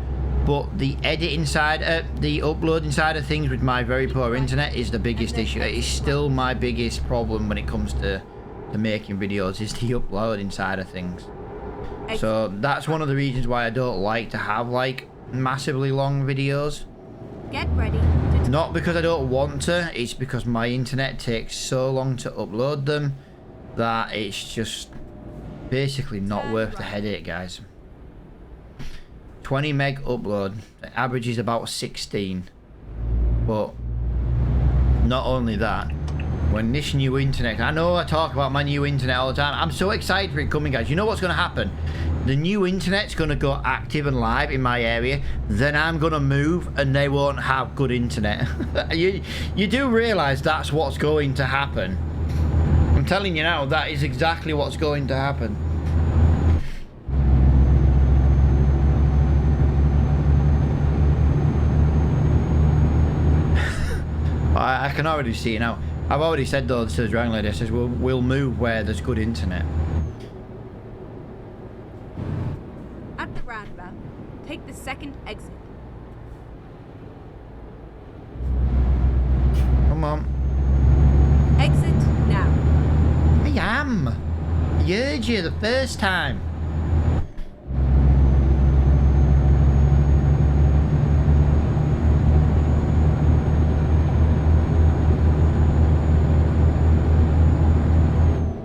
But the editing side, the uploading side of things with my very poor internet is the biggest issue. It is still my biggest problem when it comes to making videos, is the uploading side of things. So that's one of the reasons why I don't like to have like massively long videos. Get ready. Not because I don't want to, it's because my internet takes so long to upload them that it's just basically not worth the headache, guys. 20 meg upload, the average is about 16. But not only that, when this new internet, I know I talk about my new internet all the time, I'm so excited for it coming, guys. You know what's going to happen? The new internet's going to go active and live in my area, then I'm going to move and they won't have good internet. you do realise that's what's going to happen. I'm telling you now, that is exactly what's going to happen. I can already see it now. I've already said though to the dragon lady, I says we'll move where there's good internet. At the roundabout, take the second exit. Come on. Exit now. I am. I heard you the first time.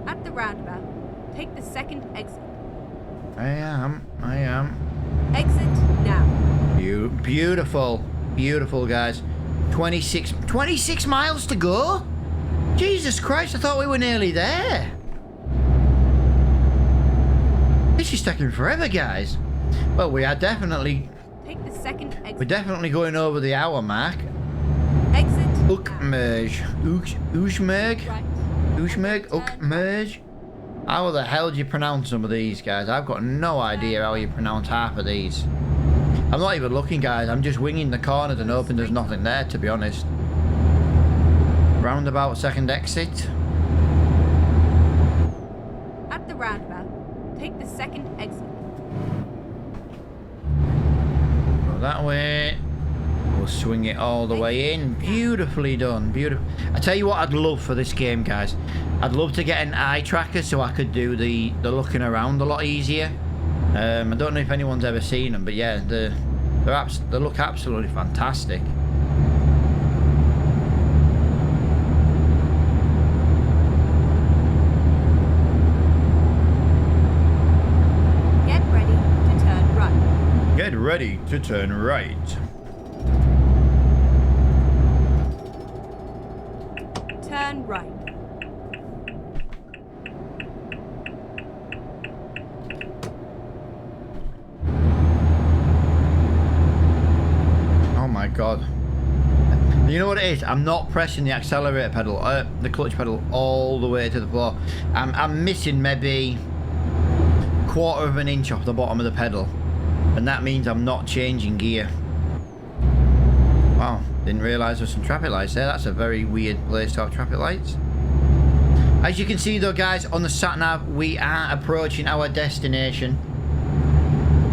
At the roundabout, take the second exit. I am. Exit now. Beautiful. Beautiful, guys. 26 miles to go? Jesus Christ, I thought we were nearly there. This is taking forever, guys. Well, we are definitely... Take the second exit. We're definitely going over the hour mark. Exit. Ukmerg. Ushmerg? Right. Ushmerg? Ukmerg? How the hell do you pronounce some of these, guys? I've got no idea how you pronounce half of these. I'm not even looking, guys. I'm just winging the corners and hoping there's nothing there, to be honest. Roundabout, second exit. At the roundabout, take the second exit. Go that way. We'll swing it all the way in. Beautifully done. Beautiful. I tell you what I'd love for this game, guys. I'd love to get an eye tracker so I could do the looking around a lot easier. I don't know if anyone's ever seen them, but yeah, they look absolutely fantastic. Get ready to turn right. Get ready to turn right. Turn right. Oh my god. You know what it is? I'm not pressing the accelerator pedal, the clutch pedal all the way to the floor. I'm missing maybe 1/4 of an inch off the bottom of the pedal. And that means I'm not changing gear. Wow, didn't realise there's some traffic lights there. That's a very weird place to have traffic lights. As you can see though, guys, on the sat-nav, we are approaching our destination.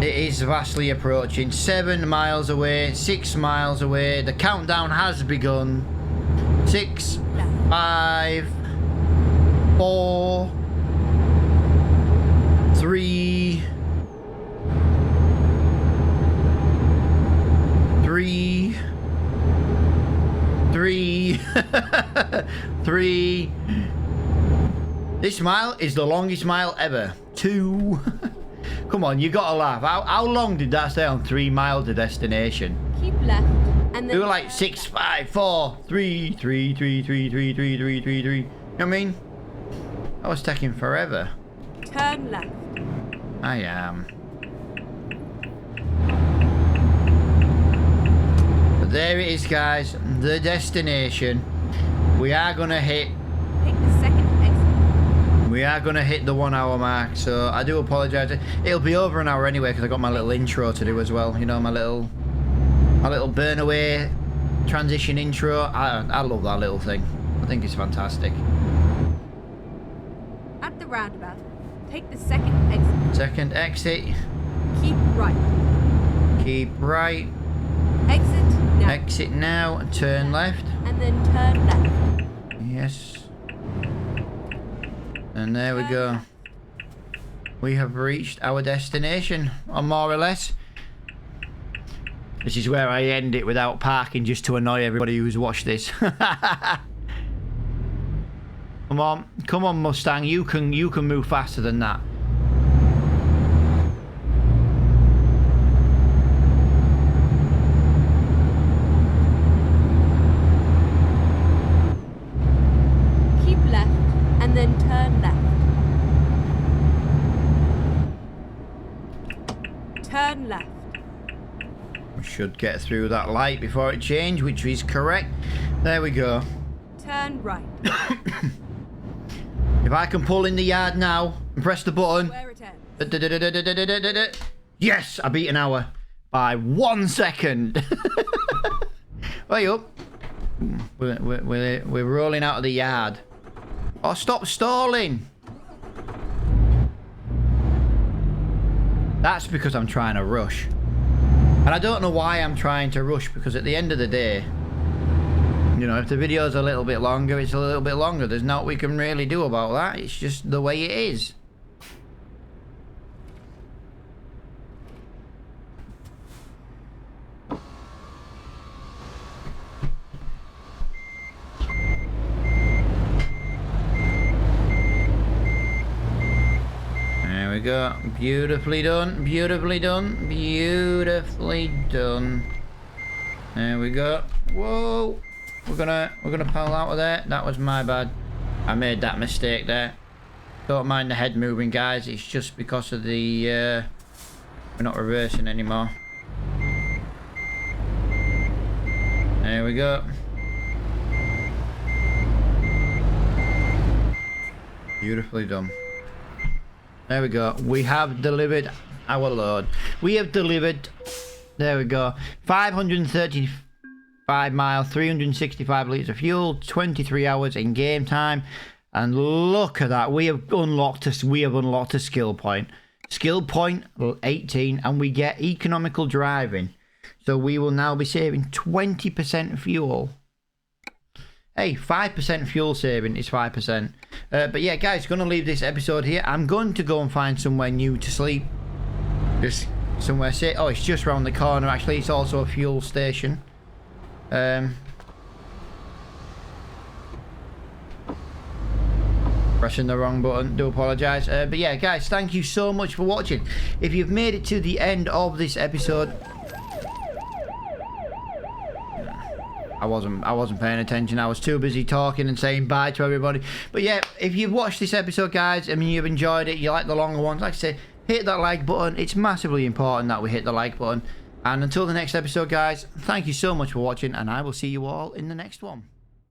It is vastly approaching. 7 miles away, 6 miles away. The countdown has begun. 6, 5, 4, 3, 3. This mile is the longest mile ever. 2. Come on, you gotta laugh. How long did that stay on 3 miles to destination? Keep left and then... We were like 6, 5, 4, 3, 3, 3, 3, 3, 3, 3, 3, 3. You know what I mean? That was taking forever. Turn left. I am. But there it is, guys. The destination. We are gonna hit... Take the second exit. We are going to hit the 1 hour mark, so I do apologise. It'll be over an hour anyway, because I got my little intro to do as well. You know, my little burn away transition intro. I love that little thing. I think it's fantastic. At the roundabout, take the second exit. Second exit. Keep right. Keep right. Exit now. Exit now. Turn left. And then turn left. Yes. And there we go. We have reached our destination, or more or less. This is where I end it without parking, just to annoy everybody who's watched this. Come on, Mustang. You can move faster than that. Keep left and then turn left. Turn left. We should get through that light before it changes, which is correct. There we go. Turn right. If I can pull in the yard now and press the button. Where it ends. Yes, I beat an hour by 1 second. Way up. We're rolling out of the yard. Oh, stop stalling. That's because I'm trying to rush. And I don't know why I'm trying to rush, because at the end of the day, you know, if the video's a little bit longer, it's a little bit longer. There's not we can really do about that. It's just the way it is. There we go. Beautifully done. Beautifully done. Beautifully done. There we go. Whoa. We're gonna pull out of there. That was my bad. I made that mistake there. Don't mind the head moving, guys. It's just because of the we're not reversing anymore. There we go. Beautifully done. There we go. We have delivered our load. We have delivered. There we go. 535 miles, 365 litres of fuel, 23 hours in game time. And look at that. We have unlocked a skill point. Skill point 18, and we get economical driving. So we will now be saving 20% fuel. Hey, 5% fuel saving is 5%. But yeah, guys, going to leave this episode here. I'm going to go and find somewhere new to sleep. Just somewhere safe. Oh, it's just around the corner, actually. It's also a fuel station. Pressing the wrong button. Do apologise. But yeah, guys, thank you so much for watching. If you've made it to the end of this episode... I wasn't paying attention. I was too busy talking and saying bye to everybody. But yeah, if you've watched this episode, guys, I mean, you've enjoyed it, you like the longer ones, like I said, hit that like button. It's massively important that we hit the like button. And until the next episode, guys, thank you so much for watching, and I will see you all in the next one.